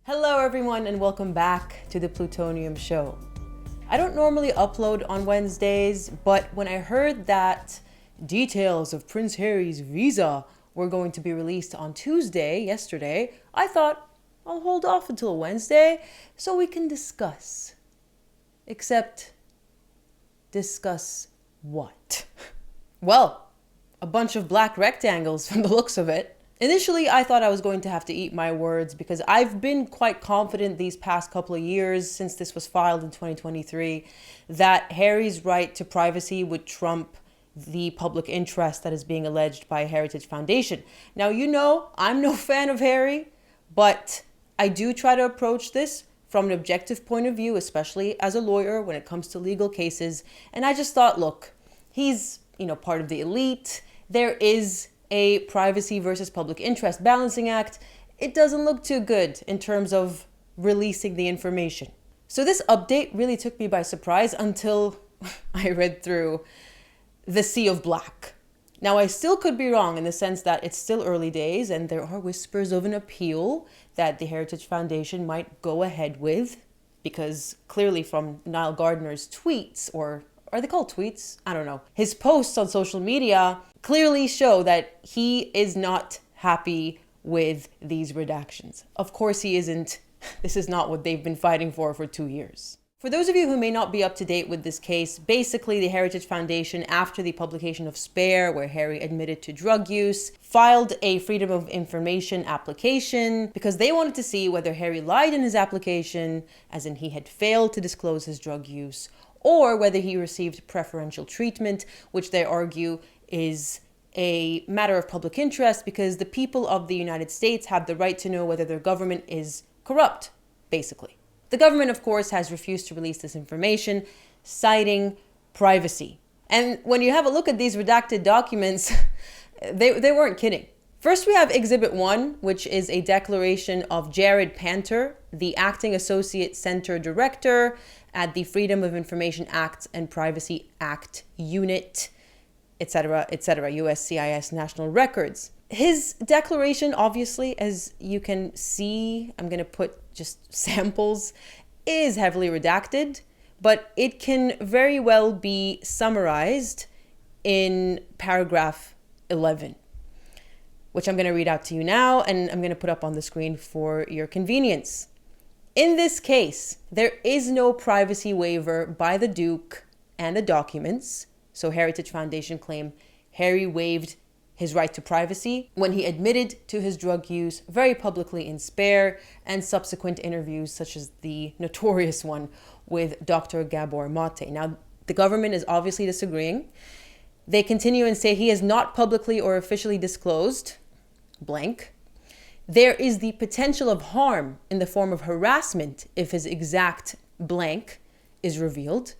Hello everyone and welcome back to the Plutonium Show. I don't normally upload on Wednesdays, but when I heard that details of Prince Harry's visa were going to be released on Tuesday, yesterday, I thought I'll hold off until Wednesday so we can discuss. Except, discuss what? Well, a bunch of black rectangles from the looks of it. Initially, I thought I was going to have to eat my words because I've been quite confident these past couple of years since this was filed in 2023 that Harry's right to privacy would trump the public interest that is being alleged by Heritage Foundation. Now, you know, I'm no fan of Harry, but I do try to approach this from an objective point of view, especially as a lawyer when it comes to legal cases. And I just thought, look, he's, part of the elite. There is a privacy versus public interest balancing act. It doesn't look too good in terms of releasing the information. So this update really took me by surprise until I read through the sea of black. Now, I still could be wrong in the sense that it's still early days and there are whispers of an appeal that the Heritage Foundation might go ahead with, because clearly from Niall Gardner's tweets, or are they called tweets? I don't know. His posts on social media clearly show that he is not happy with these redactions. Of course he isn't. This is not what they've been fighting for 2 years. For those of you who may not be up to date with this case, basically the Heritage Foundation, after the publication of Spare, where Harry admitted to drug use, filed a Freedom of Information application because they wanted to see whether Harry lied in his application, as in he had failed to disclose his drug use, or whether he received preferential treatment, which they argue is a matter of public interest because the people of the United States have the right to know whether their government is corrupt, basically. The government, of course, has refused to release this information, citing privacy. And when you have a look at these redacted documents, they weren't kidding. First, we have Exhibit 1, which is a declaration of Jared Panter, the Acting Associate Center Director at the Freedom of Information Act and Privacy Act Unit, etc., USCIS National Records. His declaration, obviously, as you can see, I'm going to put just samples, is heavily redacted, but it can very well be summarized in paragraph 11, which I'm going to read out to you now, and I'm going to put up on the screen for your convenience. In this case, there is no privacy waiver by the Duke and the documents. So Heritage Foundation claim Harry waived his right to privacy when he admitted to his drug use very publicly in Spare and subsequent interviews such as the notorious one with Dr. Gabor Mate. Now, the government is obviously disagreeing. They continue and say he has not publicly or officially disclosed blank. There is the potential of harm in the form of harassment if his exact blank is revealed.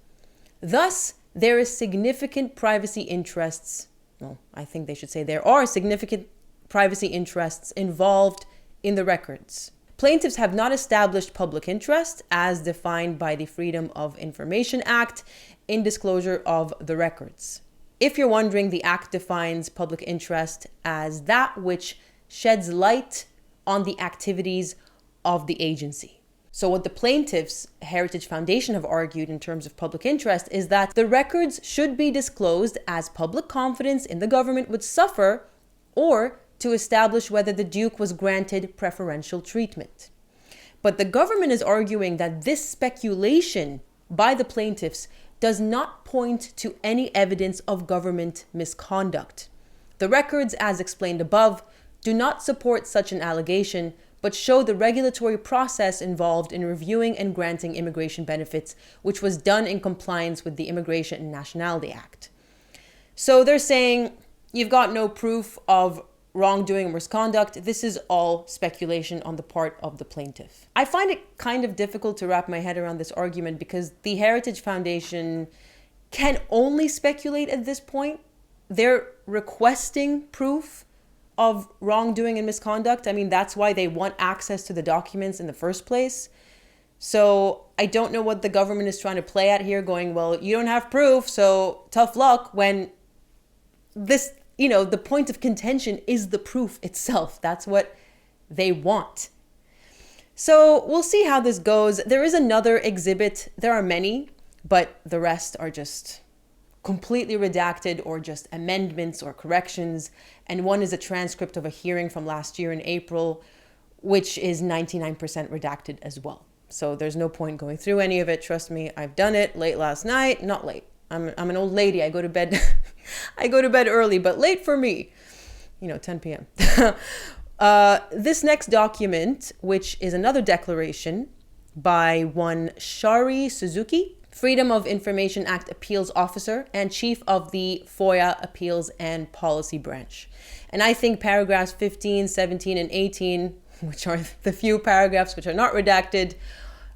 Thus, there is significant privacy interests. Well, I think they should say there are significant privacy interests involved in the records. Plaintiffs have not established public interest as defined by the Freedom of Information Act in disclosure of the records. If you're wondering, the Act defines public interest as that which sheds light on the activities of the agency. So what the plaintiffs, Heritage Foundation, have argued in terms of public interest is that the records should be disclosed as public confidence in the government would suffer, or to establish whether the Duke was granted preferential treatment. But the government is arguing that this speculation by the plaintiffs does not point to any evidence of government misconduct. The records, as explained above, do not support such an allegation, but show the regulatory process involved in reviewing and granting immigration benefits, which was done in compliance with the Immigration and Nationality Act. So they're saying you've got no proof of wrongdoing or misconduct. This is all speculation on the part of the plaintiff. I find it kind of difficult to wrap my head around this argument because the Heritage Foundation can only speculate at this point. They're requesting proof of wrongdoing and misconduct. I mean, that's why they want access to the documents in the first place. So I don't know what the government is trying to play at here, going, well, you don't have proof, so tough luck, when this, the point of contention is the proof itself. That's what they want. So we'll see how this goes. There is another exhibit. There are many, but the rest are just completely redacted or just amendments or corrections. And one is a transcript of a hearing from last year in April, which is 99% redacted as well. So there's no point going through any of it. Trust me, I've done it late last night. Not late. I'm an old lady. I go to bed. I go to bed early, but late for me. 10 p.m. This next document, which is another declaration by one Shari Suzuki, Freedom of Information Act Appeals Officer and Chief of the FOIA Appeals and Policy Branch. And I think paragraphs 15, 17, and 18, which are the few paragraphs which are not redacted,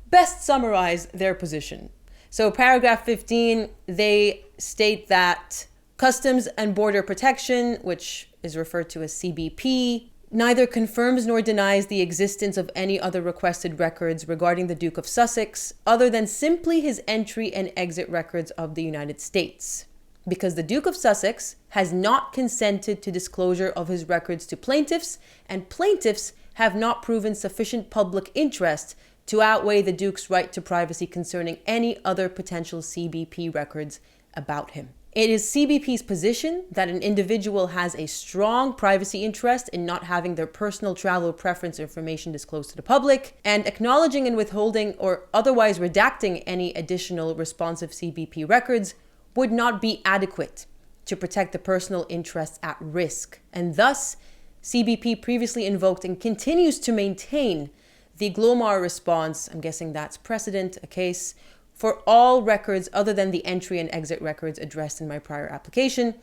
best summarize their position. So paragraph 15, they state that Customs and Border Protection, which is referred to as CBP, neither confirms nor denies the existence of any other requested records regarding the Duke of Sussex other than simply his entry and exit records of the United States, because the Duke of Sussex has not consented to disclosure of his records to plaintiffs, and plaintiffs have not proven sufficient public interest to outweigh the Duke's right to privacy concerning any other potential CBP records about him. It is CBP's position that an individual has a strong privacy interest in not having their personal travel preference information disclosed to the public, and acknowledging and withholding or otherwise redacting any additional responsive CBP records would not be adequate to protect the personal interests at risk. And thus, CBP previously invoked and continues to maintain the Glomar response, I'm guessing that's precedent, a case, for all records other than the entry and exit records addressed in my prior application.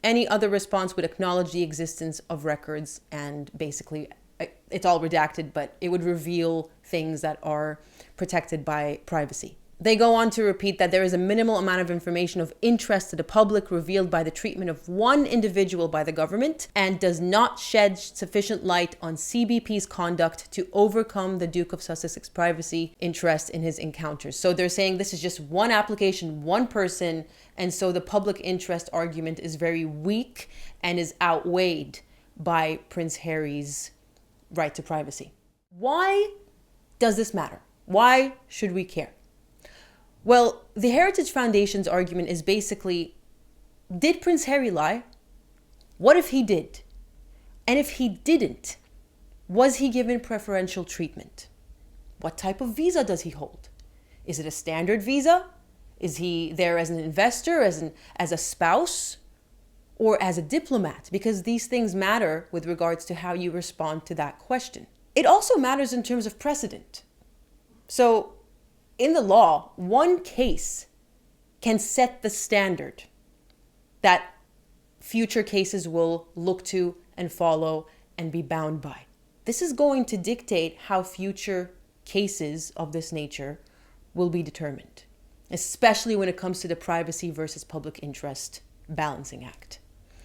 Any other response would acknowledge the existence of records, and basically it's all redacted, but it would reveal things that are protected by privacy. They go on to repeat that there is a minimal amount of information of interest to the public revealed by the treatment of one individual by the government, and does not shed sufficient light on CBP's conduct to overcome the Duke of Sussex's privacy interest in his encounters. So they're saying this is just one application, one person, and so the public interest argument is very weak and is outweighed by Prince Harry's right to privacy. Why does this matter? Why should we care? Well, the Heritage Foundation's argument is basically, did Prince Harry lie? What if he did? And if he didn't, was he given preferential treatment? What type of visa does he hold? Is it a standard visa? Is he there as an investor, as a spouse, or as a diplomat? Because these things matter with regards to how you respond to that question. It also matters in terms of precedent. So, in the law, one case can set the standard that future cases will look to and follow and be bound by. This is going to dictate how future cases of this nature will be determined, especially when it comes to the privacy versus public interest balancing act.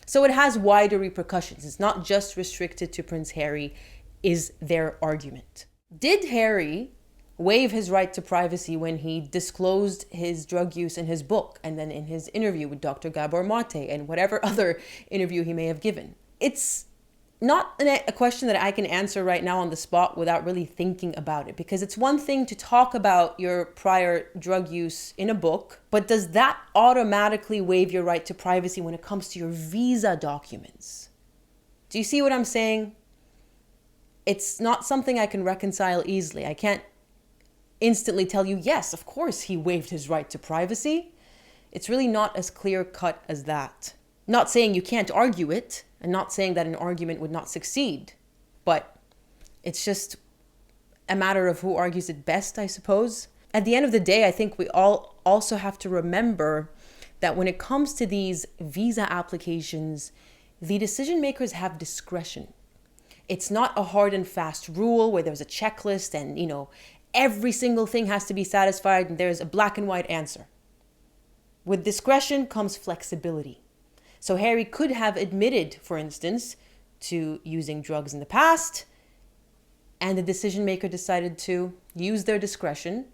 So it has wider repercussions. It's not just restricted to Prince Harry, is their argument. Did Harry waive his right to privacy when he disclosed his drug use in his book, and then in his interview with Dr. Gabor Mate, and whatever other interview he may have given? It's not a question that I can answer right now on the spot without really thinking about it, because it's one thing to talk about your prior drug use in a book, but does that automatically waive your right to privacy when it comes to your visa documents? Do you see what I'm saying? It's not something I can reconcile easily. I can't instantly tell you, yes, of course he waived his right to privacy. It's really not as clear cut as that. Not saying you can't argue it, and not saying that an argument would not succeed, but it's just a matter of who argues it best, I suppose. At the end of the day, I think we all also have to remember that when it comes to these visa applications, the decision makers have discretion. It's not a hard and fast rule where there's a checklist and, every single thing has to be satisfied and there's a black and white answer. With discretion comes flexibility. So Harry could have admitted, for instance, to using drugs in the past, and the decision maker decided to use their discretion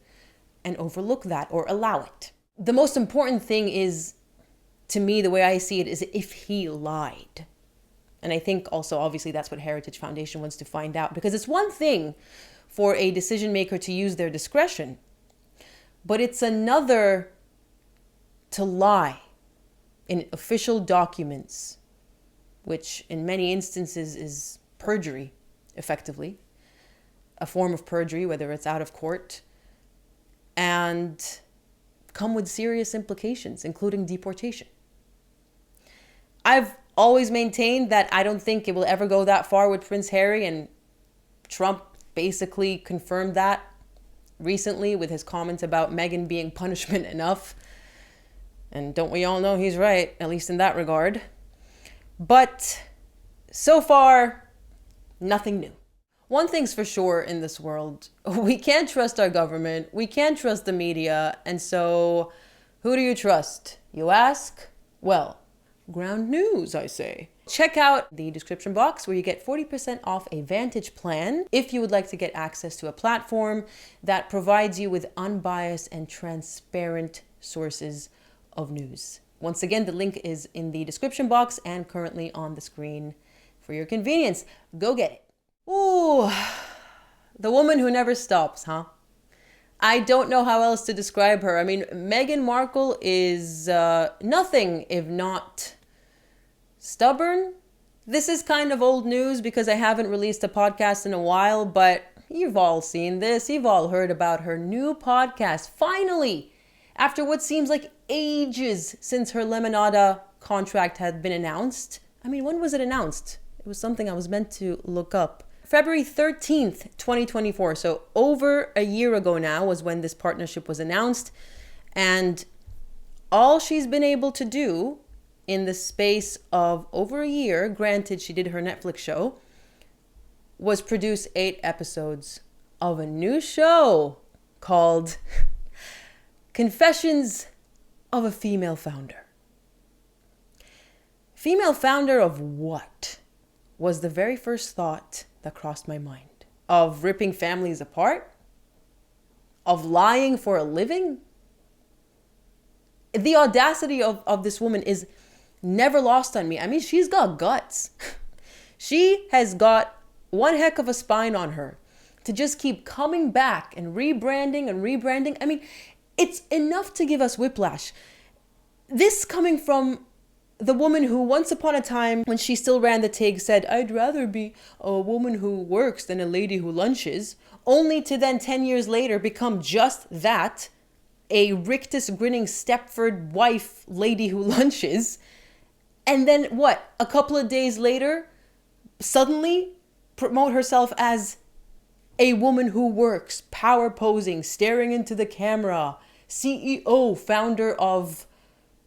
and overlook that or allow it. The most important thing is, to me, the way I see it, is if he lied. And I think also, obviously, that's what Heritage Foundation wants to find out, because it's one thing for a decision maker to use their discretion. But it's another to lie in official documents, which in many instances is perjury, effectively. A form of perjury, whether it's out of court, and come with serious implications, including deportation. I've always maintained that I don't think it will ever go that far with Prince Harry, and Trump basically confirmed that recently with his comments about Meghan being punishment enough. And don't we all know he's right, at least in that regard. But so far, nothing new. One thing's for sure in this world, we can't trust our government, we can't trust the media, and so who do you trust, you ask? Well, Ground News, I say. Check out the description box where you get 40% off a Vantage plan if you would like to get access to a platform that provides you with unbiased and transparent sources of news. Once again, the link is in the description box and currently on the screen for your convenience. Go get it. Ooh, the woman who never stops, huh? I don't know how else to describe her. I mean, Meghan Markle is nothing if not stubborn. This is kind of old news because I haven't released a podcast in a while, but you've all seen this. You've all heard about her new podcast. Finally, after what seems like ages since her Lemonada contract had been announced. I mean, when was it announced? It was something I was meant to look up. February 13th, 2024. So over a year ago now was when this partnership was announced. And all she's been able to do in the space of over a year, granted she did her Netflix show, was produce 8 episodes of a new show called Confessions of a Female Founder. Female founder of what? Was the very first thought that crossed my mind. Of ripping families apart? Of lying for a living? The audacity of this woman is never lost on me. I mean, she's got guts. She has got one heck of a spine on her to just keep coming back and rebranding and rebranding. I mean, it's enough to give us whiplash. This coming from the woman who once upon a time, when she still ran the TIG, said, I'd rather be a woman who works than a lady who lunches, only to then 10 years later become just that, a rictus grinning Stepford wife lady who lunches. And then what? A couple of days later, suddenly promote herself as a woman who works, power posing, staring into the camera, CEO, founder of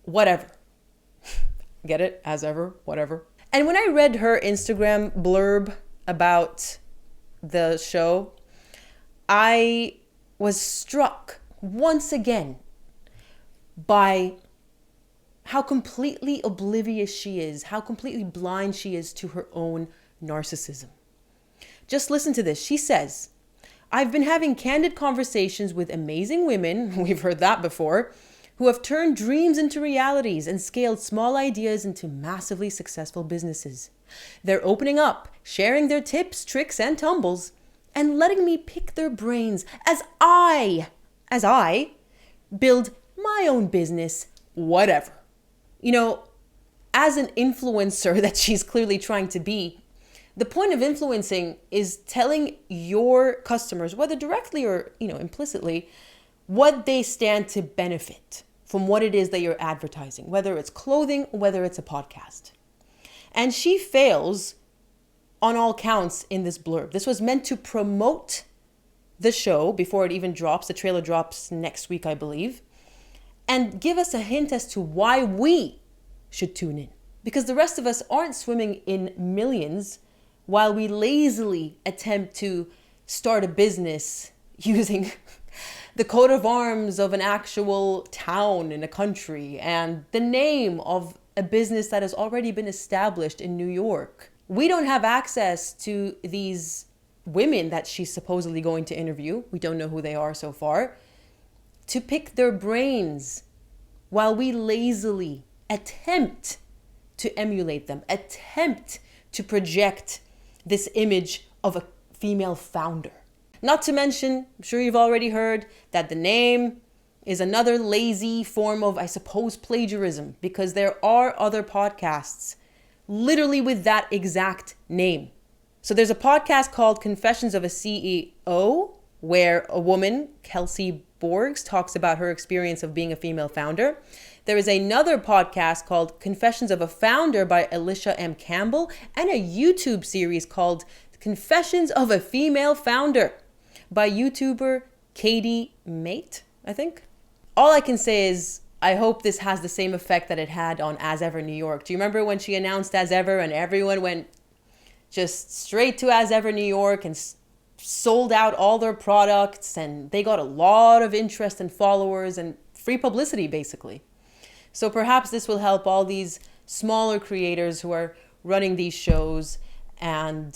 whatever. Get it? As ever, whatever. And when I read her Instagram blurb about the show, I was struck once again by how completely oblivious she is, how completely blind she is to her own narcissism. Just listen to this. She says, I've been having candid conversations with amazing women, we've heard that before, who have turned dreams into realities and scaled small ideas into massively successful businesses. They're opening up, sharing their tips, tricks, and tumbles, and letting me pick their brains as I build my own business, whatever. You know, as an influencer that she's clearly trying to be, the point of influencing is telling your customers, whether directly or, implicitly, what they stand to benefit from what it is that you're advertising, whether it's clothing, whether it's a podcast. And she fails on all counts in this blurb. This was meant to promote the show before it even drops. The trailer drops next week, I believe, and give us a hint as to why we should tune in. Because the rest of us aren't swimming in millions while we lazily attempt to start a business using the coat of arms of an actual town in a country and the name of a business that has already been established in New York. We don't have access to these women that she's supposedly going to interview. We don't know who they are so far. To pick their brains while we lazily attempt to emulate them, attempt to project this image of a female founder. Not to mention, I'm sure you've already heard that the name is another lazy form of, I suppose, plagiarism, because there are other podcasts literally with that exact name. So there's a podcast called Confessions of a CEO, where a woman, Kelsey Borgs, talks about her experience of being a female founder. There is another podcast called Confessions of a Founder by Alicia M. Campbell, and a YouTube series called Confessions of a Female Founder by YouTuber Katie Mate, I think. All I can say is I hope this has the same effect that it had on As Ever New York. Do you remember when she announced As Ever and everyone went just straight to As Ever New York and sold out all their products, and they got a lot of interest and followers and free publicity, basically. So perhaps this will help all these smaller creators who are running these shows and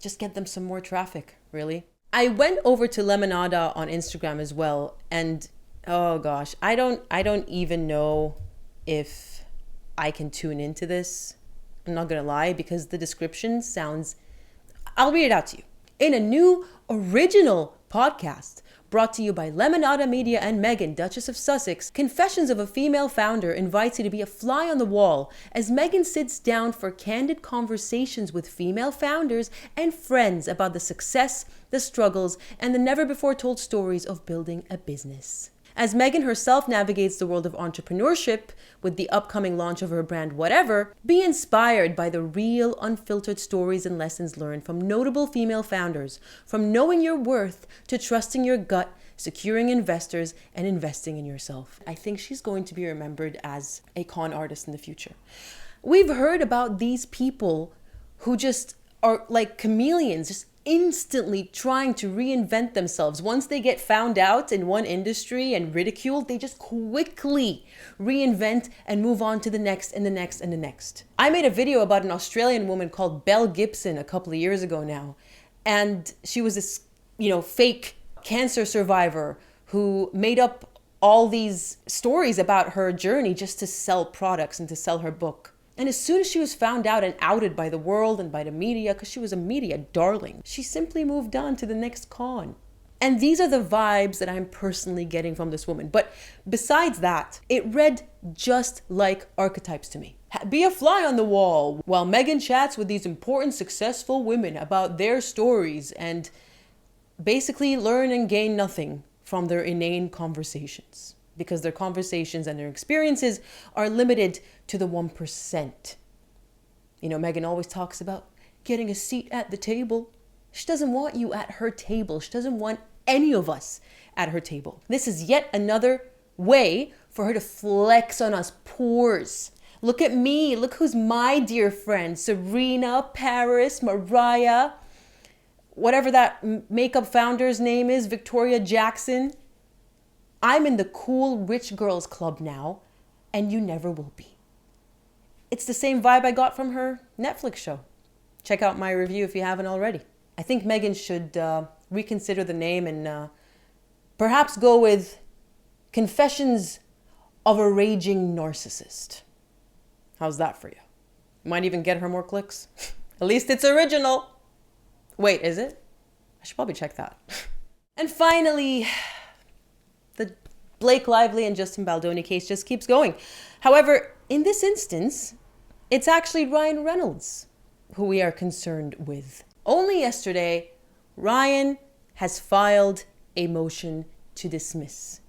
just get them some more traffic, really. I went over to Lemonada on Instagram as well, and oh gosh, I don't even know if I can tune into this. I'm not gonna lie, because the description sounds, I'll read it out to you. In a new original podcast brought to you by Lemonada Media and Meghan, Duchess of Sussex, Confessions of a Female Founder invites you to be a fly on the wall as Meghan sits down for candid conversations with female founders and friends about the success, the struggles, and the never-before-told stories of building a business. As Meghan herself navigates the world of entrepreneurship with the upcoming launch of her brand Whatever, be inspired by the real, unfiltered stories and lessons learned from notable female founders, from knowing your worth to trusting your gut, securing investors, and investing in yourself. I think she's going to be remembered as a con artist in the future. We've heard about these people who just are like chameleons, just instantly trying to reinvent themselves. Once they get found out in one industry and ridiculed, they just quickly reinvent and move on to the next and the next and the next. I made a video about an Australian woman called Belle Gibson a couple of years ago now. And she was this, fake cancer survivor who made up all these stories about her journey just to sell products and to sell her book. And as soon as she was found out and outed by the world and by the media, because she was a media darling, she simply moved on to the next con. And these are the vibes that I'm personally getting from this woman. But besides that, it read just like archetypes to me. Be a fly on the wall while Meghan chats with these important, successful women about their stories and basically learn and gain nothing from their inane conversations, because their conversations and their experiences are limited to the 1%. Meghan always talks about getting a seat at the table. She doesn't want you at her table. She doesn't want any of us at her table. This is yet another way for her to flex on us poors. Look at me. Look who's my dear friend. Serena, Paris, Mariah, whatever that makeup founder's name is, Victoria Jackson. I'm in the cool rich girls club now, and you never will be. It's the same vibe I got from her Netflix show. Check out my review if you haven't already. I think Meghan should reconsider the name and perhaps go with Confessions of a Raging Narcissist. How's that for you? Might even get her more clicks. At least it's original. Wait, is it? I should probably check that. And finally, the Blake Lively and Justin Baldoni case just keeps going. However, in this instance, it's actually Ryan Reynolds who we are concerned with. Only yesterday, Ryan has filed a motion to dismiss.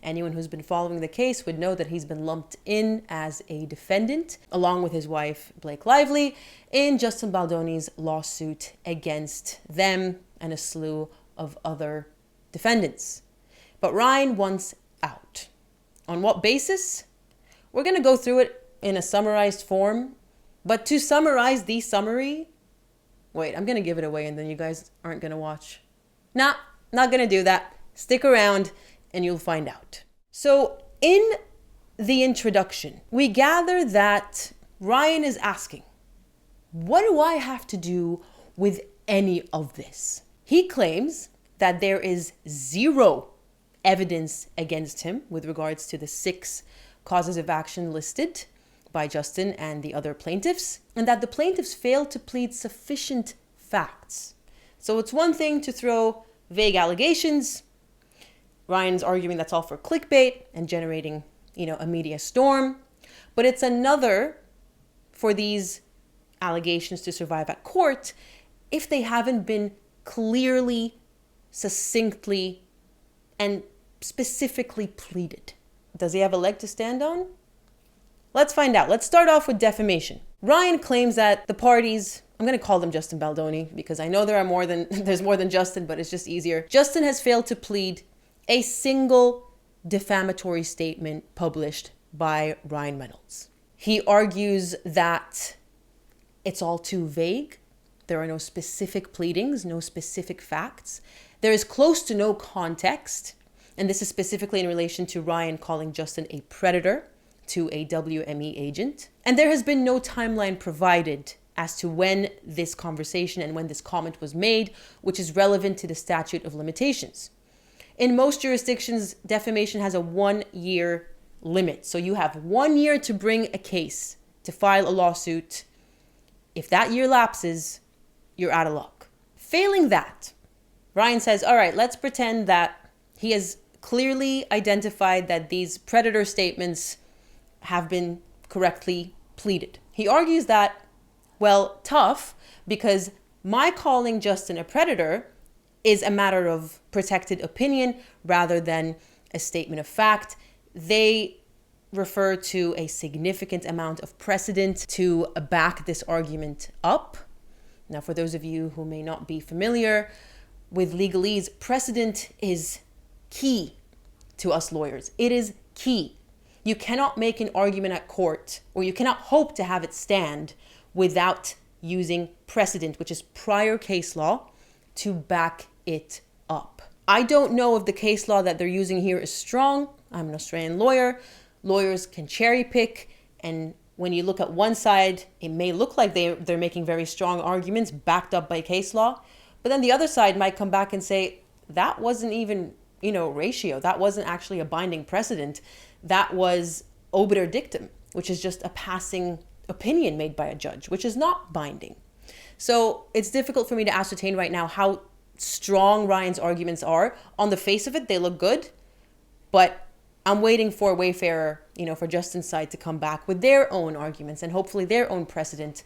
Anyone who's been following the case would know that he's been lumped in as a defendant, along with his wife, Blake Lively, in Justin Baldoni's lawsuit against them and a slew of other defendants. But Ryan wants out. On what basis? We're going to go through it in a summarized form. But to summarize the summary, wait, I'm going to give it away and then you guys aren't going to watch. Nah, not going to do that. Stick around and you'll find out. So in the introduction, we gather that Ryan is asking, what do I have to do with any of this? He claims that there is zero evidence against him with regards to the 6 causes of action listed by Justin and the other plaintiffs, and that the plaintiffs failed to plead sufficient facts. So it's one thing to throw vague allegations. Ryan's arguing that's all for clickbait and generating, a media storm. But it's another for these allegations to survive at court if they haven't been clearly, succinctly, and specifically pleaded. Does he have a leg to stand on? Let's find out. Let's start off with defamation. Ryan claims that the parties, I'm going to call them Justin Baldoni because I know there's more than Justin, but it's just easier. Justin has failed to plead a single defamatory statement published by Ryan Reynolds. He argues that it's all too vague. There are no specific pleadings, no specific facts. There is close to no context. And this is specifically in relation to Ryan calling Justin a predator to a WME agent. And there has been no timeline provided as to when this conversation and when this comment was made, which is relevant to the statute of limitations. In most jurisdictions, defamation has a 1-year limit. So you have 1 year to bring a case, to file a lawsuit. If that year lapses, you're out of luck. Failing that, Ryan says, all right, let's pretend that he has clearly identified that these predator statements have been correctly pleaded. He argues that, well, tough, because my calling Justin a predator is a matter of protected opinion rather than a statement of fact. They refer to a significant amount of precedent to back this argument up. Now, for those of you who may not be familiar with legalese, precedent is key to us lawyers. It is key. You cannot make an argument at court, or you cannot hope to have it stand without using precedent, which is prior case law, to back it up. I don't know if the case law that they're using here is strong. I'm an Australian lawyer. Lawyers can cherry pick, and when you look at one side, it may look like they're making very strong arguments backed up by case law, but then the other side might come back and say, that wasn't even, ratio. That wasn't actually a binding precedent. That was obiter dictum, which is just a passing opinion made by a judge, which is not binding. So it's difficult for me to ascertain right now how strong Ryan's arguments are. On the face of it, they look good, but I'm waiting for Wayfarer, for Justin's side to come back with their own arguments and hopefully their own precedent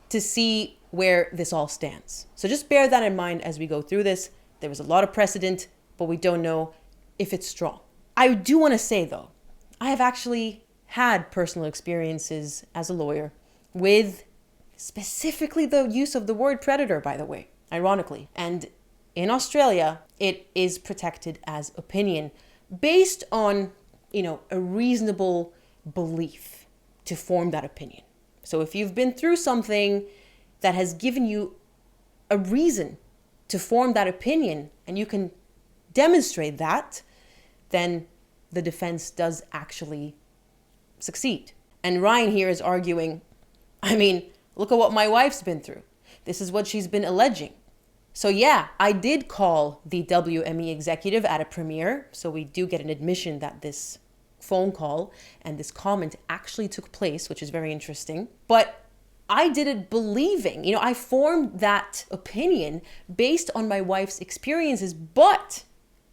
to see where this all stands. So just bear that in mind as we go through this. There was a lot of precedent, but we don't know if it's strong. I do want to say, though, I have actually had personal experiences as a lawyer with specifically the use of the word predator, by the way, ironically. And in Australia, it is protected as opinion based on, a reasonable belief to form that opinion. So if you've been through something that has given you a reason to form that opinion and you can demonstrate that, then the defense does actually succeed. And Ryan here is arguing, look at what my wife's been through. This is what she's been alleging. So yeah, I did call the WME executive at a premiere. So we do get an admission that this phone call and this comment actually took place, which is very interesting. But I did it believing, I formed that opinion based on my wife's experiences, but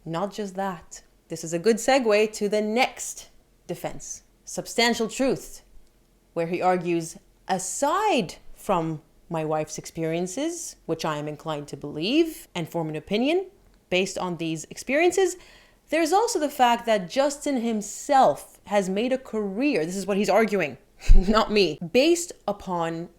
not just that. This is a good segue to the next defense, substantial truth, where he argues, aside from my wife's experiences, which I am inclined to believe and form an opinion based on these experiences, there's also the fact that Justin himself has made a career, this is what he's arguing, not me, based upon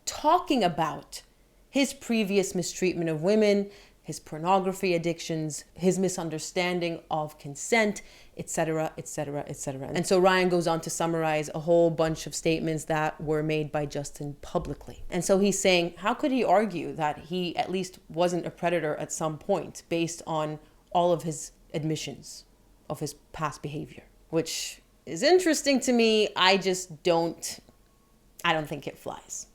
talking about his previous mistreatment of women, his pornography addictions, his misunderstanding of consent, etc., etc., etc. And so Ryan goes on to summarize a whole bunch of statements that were made by Justin publicly. And so he's saying, how could he argue that he at least wasn't a predator at some point based on all of his admissions of his past behavior? Which is interesting to me. I don't think it flies.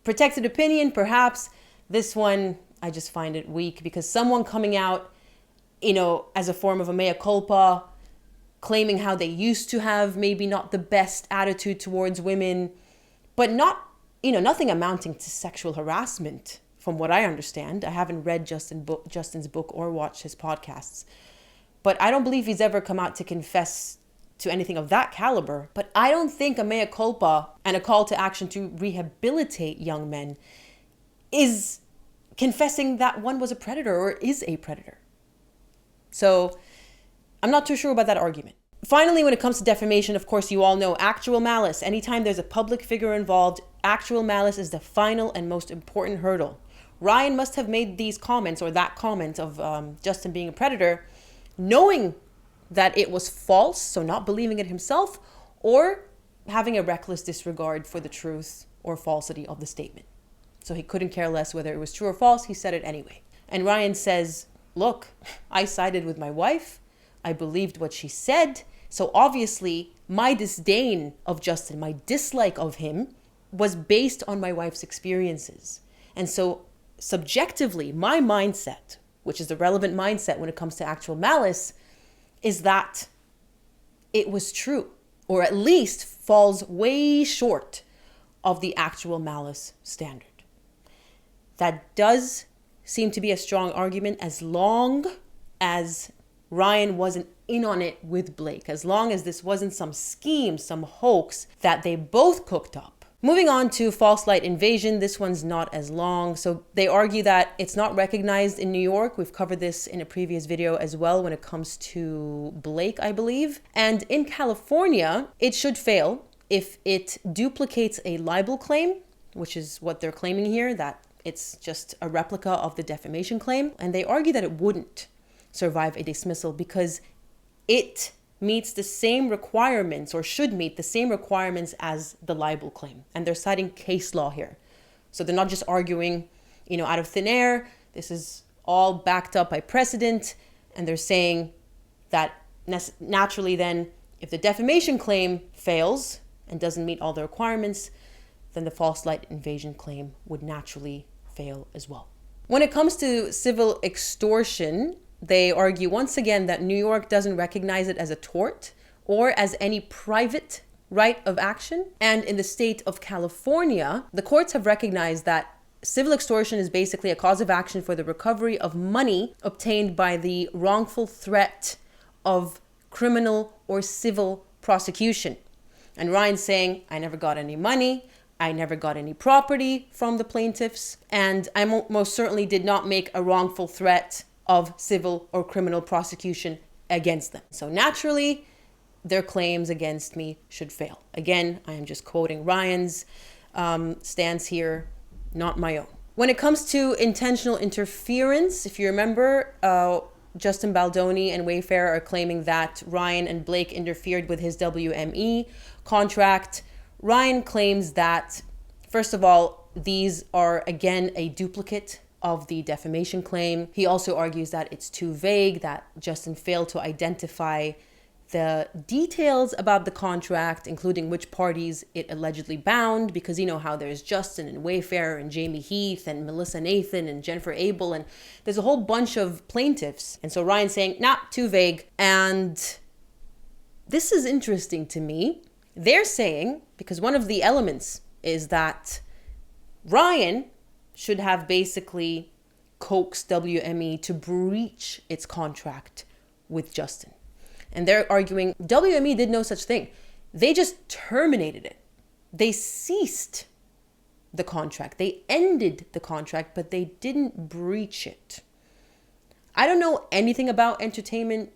Protected opinion, perhaps. This one, I just find it weak because someone coming out, as a form of a mea culpa, claiming how they used to have maybe not the best attitude towards women, but not, nothing amounting to sexual harassment from what I understand. I haven't read Justin's book or watched his podcasts. But I don't believe he's ever come out to confess to anything of that caliber. But I don't think a mea culpa and a call to action to rehabilitate young men is confessing that one was a predator or is a predator. So I'm not too sure about that argument. Finally, when it comes to defamation, of course, you all know actual malice. Anytime there's a public figure involved, actual malice is the final and most important hurdle. Ryan must have made these comments, or that comment of Justin being a predator, knowing that it was false, so not believing it himself, or having a reckless disregard for the truth or falsity of the statement. So he couldn't care less whether it was true or false. He said it anyway. And Ryan says, look, I sided with my wife. I believed what she said. So obviously my disdain of Justin, my dislike of him, was based on my wife's experiences. And so subjectively, my mindset, which is the relevant mindset when it comes to actual malice, is that it was true, or at least falls way short of the actual malice standard. That does seem to be a strong argument as long as Ryan wasn't in on it with Blake, as long as this wasn't some scheme, some hoax that they both cooked up. Moving on to false light invasion, this one's not as long. So they argue that it's not recognized in New York. We've covered this in a previous video as well when it comes to Blake, I believe. And in California, it should fail if it duplicates a libel claim, which is what they're claiming here, that it's just a replica of the defamation claim. And they argue that it wouldn't survive a dismissal because it meets the same requirements, or should meet the same requirements as the libel claim. And they're citing case law here. So they're not just arguing, out of thin air. This is all backed up by precedent. And they're saying that naturally then, if the defamation claim fails and doesn't meet all the requirements, then the false light invasion claim would naturally fail as well. When it comes to civil extortion, they argue once again that New York doesn't recognize it as a tort or as any private right of action. And in the state of California, the courts have recognized that civil extortion is basically a cause of action for the recovery of money obtained by the wrongful threat of criminal or civil prosecution. And Ryan's saying, I never got any money. I never got any property from the plaintiffs. And I most certainly did not make a wrongful threat of civil or criminal prosecution against them. So naturally, their claims against me should fail. Again, I am just quoting Ryan's stance here, not my own. When it comes to intentional interference, if you remember, Justin Baldoni and Wayfair are claiming that Ryan and Blake interfered with his WME contract. Ryan claims that, first of all, these are again a duplicate of the defamation claim. He also argues that it's too vague, that Justin failed to identify the details about the contract, including which parties it allegedly bound, because you know how there's Justin and Wayfair and Jamie Heath and Melissa Nathan and Jennifer Abel, and there's a whole bunch of plaintiffs. And so Ryan's saying, nah, too vague. And this is interesting to me. They're saying, because one of the elements is that Ryan should have basically coaxed WME to breach its contract with Justin. And they're arguing WME did no such thing. They just terminated it. They ceased the contract. They ended the contract, but they didn't breach it. I don't know anything about entertainment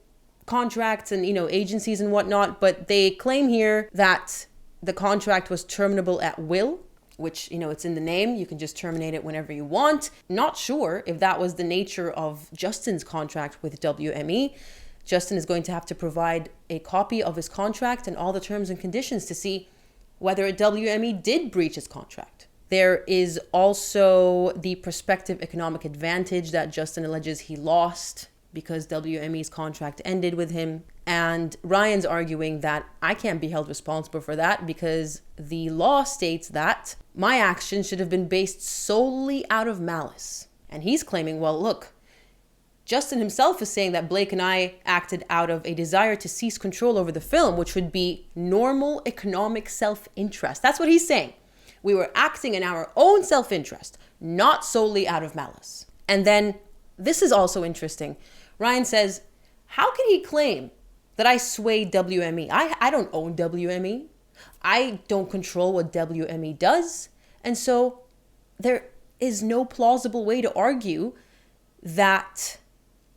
contracts and, agencies and whatnot, but they claim here that the contract was terminable at will, which, it's in the name. You can just terminate it whenever you want. Not sure if that was the nature of Justin's contract with WME. Justin is going to have to provide a copy of his contract and all the terms and conditions to see whether WME did breach his contract. There is also the prospective economic advantage that Justin alleges he lost because WME's contract ended with him. And Ryan's arguing that I can't be held responsible for that because the law states that my action should have been based solely out of malice. And he's claiming, well, look, Justin himself is saying that Blake and I acted out of a desire to seize control over the film, which would be normal economic self-interest. That's what he's saying. We were acting in our own self-interest, not solely out of malice. And then, this is also interesting. Ryan says, how can he claim that I swayed WME? I don't own WME. I don't control what WME does. And so there is no plausible way to argue that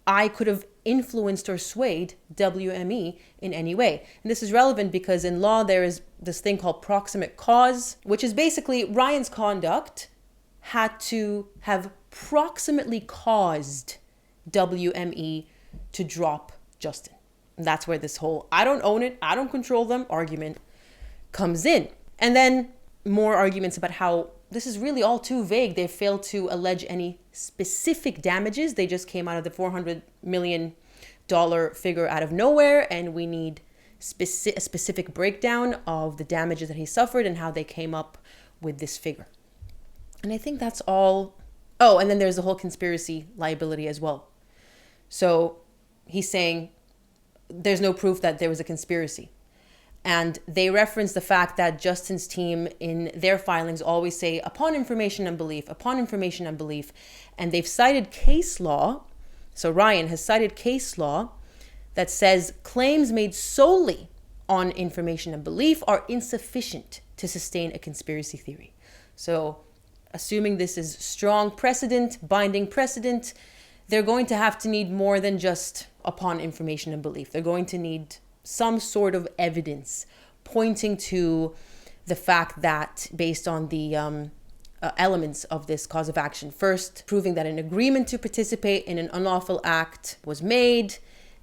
I could have influenced or swayed WME in any way. And this is relevant because in law, there is this thing called proximate cause, which is basically Ryan's conduct had to have proximately caused WME to drop Justin. And that's where this whole I don't own it, I don't control them argument comes in. And then more arguments about how this is really all too vague. They failed to allege any specific damages. They just came out of the $400 million figure out of nowhere, and we need a specific breakdown of the damages that he suffered and how they came up with this figure. And I think that's all. Oh, and then there's the whole conspiracy liability as well. So he's saying there's no proof that there was a conspiracy. And they reference the fact that Justin's team in their filings always say, upon information and belief, upon information and belief. And they've cited case law. So Ryan has cited case law that says claims made solely on information and belief are insufficient to sustain a conspiracy theory. So assuming this is strong precedent, binding precedent, they're going to have to need more than just upon information and belief. They're going to need some sort of evidence pointing to the fact that based on the elements of this cause of action, first proving that an agreement to participate in an unlawful act was made,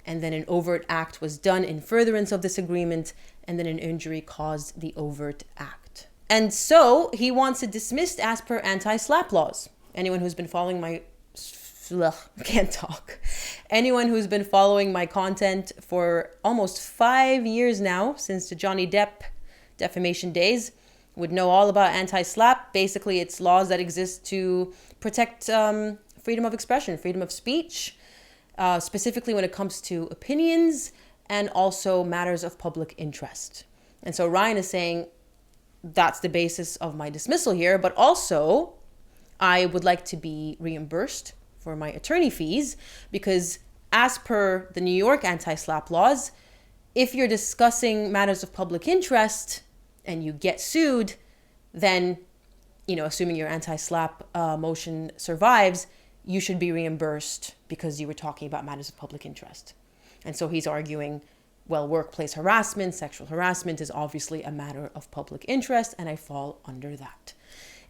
and then an overt act was done in furtherance of this agreement, and then an injury caused the overt act. And so he wants it dismissed as per anti-SLAPP laws. Anyone who's been following my Anyone who's been following my content for almost 5 years now, since the Johnny Depp defamation days, would know all about anti-SLAPP. Basically, it's laws that exist to protect freedom of expression, freedom of speech, specifically when it comes to opinions and also matters of public interest. And so Ryan is saying that's the basis of my dismissal here, but also I would like to be reimbursed for my attorney fees because as per the New York anti-SLAPP laws, if you're discussing matters of public interest and you get sued, then, assuming your anti-SLAPP motion survives, you should be reimbursed because you were talking about matters of public interest. And so he's arguing, well, workplace harassment, sexual harassment is obviously a matter of public interest, and I fall under that.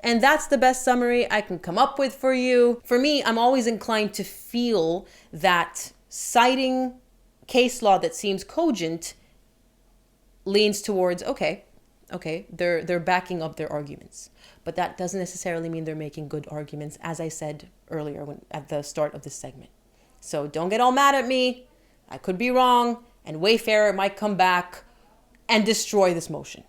And that's the best summary I can come up with for you. For me, I'm always inclined to feel that citing case law that seems cogent leans towards, okay, they're backing up their arguments. But that doesn't necessarily mean they're making good arguments, as I said earlier at the start of this segment. So don't get all mad at me. I could be wrong, and Wayfarer might come back and destroy this motion.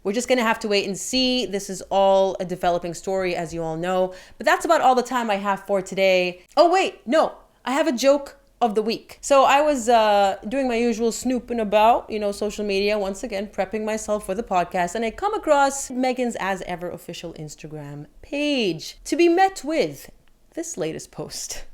We're just going to have to wait and see. This is all a developing story, as you all know. But that's about all the time I have for today. Oh, wait, no. I have a joke of the week. So I was doing my usual snooping about, social media, once again, prepping myself for the podcast. And I come across Meghan's As Ever official Instagram page to be met with this latest post.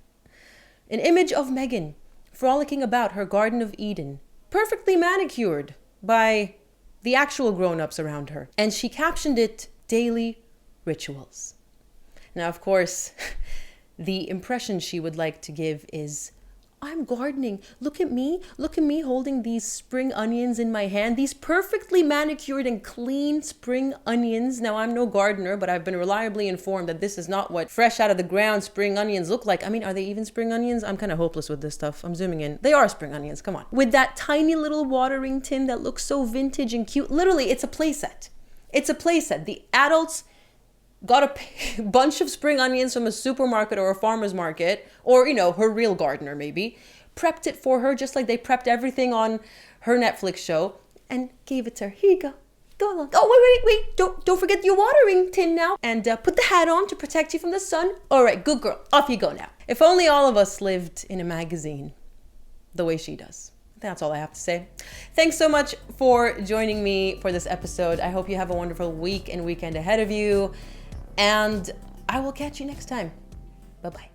An image of Meghan frolicking about her Garden of Eden, perfectly manicured by the actual grown-ups around her. And she captioned it, Daily Rituals. Now, of course, the impression she would like to give is, I'm gardening. Look at me holding these spring onions in my hand. These perfectly manicured and clean spring onions. Now, I'm no gardener, but I've been reliably informed that this is not what fresh out of the ground spring onions look like. I mean, are they even spring onions? I'm kind of hopeless with this stuff. I'm zooming in. They are spring onions. Come on. With that tiny little watering tin that looks so vintage and cute. Literally, it's a playset. It's a playset. The adults got a bunch of spring onions from a supermarket or a farmer's market, or, her real gardener maybe, prepped it for her just like they prepped everything on her Netflix show, and gave it to her. Here you go. Go along. Oh, wait. Don't forget your watering tin now. And put the hat on to protect you from the sun. All right, good girl. Off you go now. If only all of us lived in a magazine the way she does. That's all I have to say. Thanks so much for joining me for this episode. I hope you have a wonderful week and weekend ahead of you. And I will catch you next time. Bye-bye.